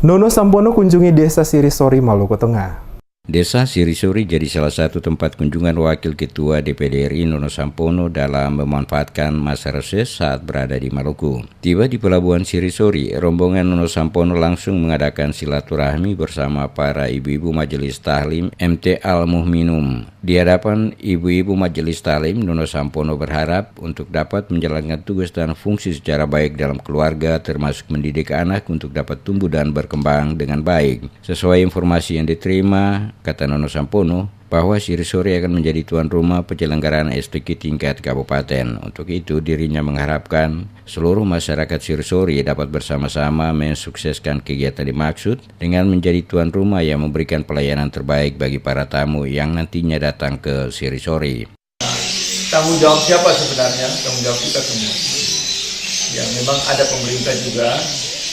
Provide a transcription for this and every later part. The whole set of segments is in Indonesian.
Nono Sampono kunjungi Desa Sirisori, Maluku Tengah. Desa Sirisori jadi salah satu tempat kunjungan Wakil Ketua DPD RI Nono Sampono dalam memanfaatkan masa reses saat berada di Maluku. Tiba di Pelabuhan Sirisori, rombongan Nono Sampono langsung mengadakan silaturahmi bersama para ibu-ibu Majelis Tahlim MT Al-Muhminum. Di hadapan ibu-ibu Majelis Tahlim, Nono Sampono berharap untuk dapat menjalankan tugas dan fungsi secara baik dalam keluarga, termasuk mendidik anak untuk dapat tumbuh dan berkembang dengan baik. Sesuai informasi yang diterima, kata Nono Sampono, bahwa Sirisori akan menjadi tuan rumah penyelenggaraan STQ tingkat kabupaten. Untuk itu, dirinya mengharapkan seluruh masyarakat Sirisori dapat bersama-sama mensukseskan kegiatan dimaksud dengan menjadi tuan rumah yang memberikan pelayanan terbaik bagi para tamu yang nantinya datang ke Sirisori. Tanggung jawab siapa sebenarnya? Tanggung jawab kita semua. Ya, memang ada pemerintah juga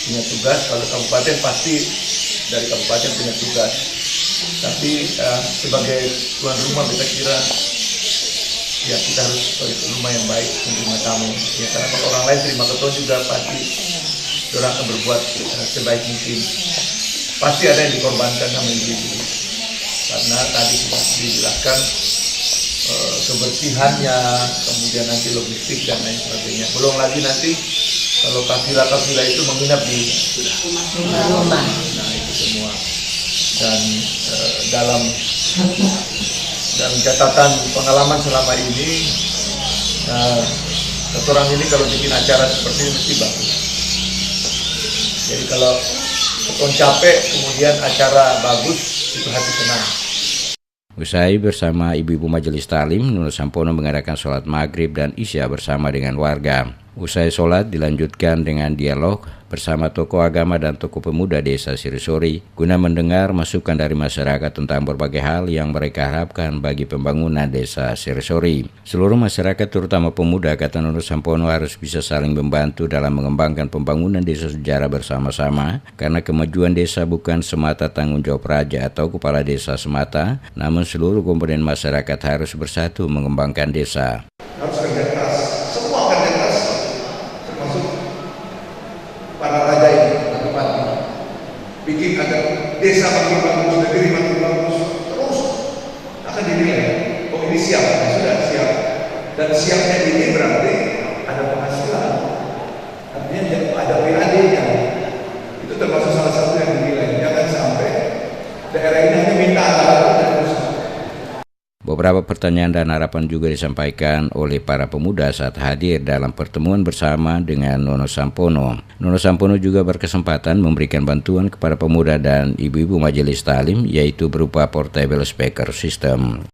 punya tugas. Kalau kabupaten pasti dari kabupaten punya tugas. Tapi sebagai tuan rumah kita kira ya kita harus sebagai tuan rumah yang baik menerima tamu. Ya, karena kalau orang lain terima ketua juga pasti orang akan berbuat sebaik mungkin. Pasti ada yang dikorbankan sama ibu-ibu. Karena tadi sudah dijelaskan kebersihannya, kemudian nanti logistik dan lain sebagainya. Belum lagi nanti kalau kafilah itu menginap di rumah. Nah itu semua. Dan dalam catatan pengalaman selama ini, orang ini kalau bikin acara seperti ini mesti bagus. Jadi kalau keton capek kemudian acara bagus, itu hati senang. Usai bersama ibu-ibu Majelis Tahlim, Nono Sampono mengadakan sholat maghrib dan isya bersama dengan warga. Usai sholat dilanjutkan dengan dialog bersama tokoh agama dan tokoh pemuda Desa Sirisori guna mendengar masukan dari masyarakat tentang berbagai hal yang mereka harapkan bagi pembangunan Desa Sirisori. Seluruh masyarakat terutama pemuda, kata Nono Sampono, harus bisa saling membantu dalam mengembangkan pembangunan desa secara bersama-sama karena kemajuan desa bukan semata tanggung jawab raja atau kepala desa semata, namun seluruh komponen masyarakat harus bersatu mengembangkan desa. Harus kerja keras, semua kerja keras, termasuk para raja ini, bikin ada desa makin bagus, negeri makin bagus, terus akan dinilai. Oh ini siap, sudah siap, dan siapnya ini berarti ada penghasilan, artinya ada PAD-nya. Itu termasuk salah satu yang dinilai. Jangan sampai daerah ini hanya minta dan Beberapa pertanyaan dan harapan juga disampaikan oleh para pemuda saat hadir dalam pertemuan bersama dengan Nono Sampono. Nono Sampono juga berkesempatan memberikan bantuan kepada pemuda dan ibu-ibu Majelis Tahlim, yaitu berupa portable speaker system.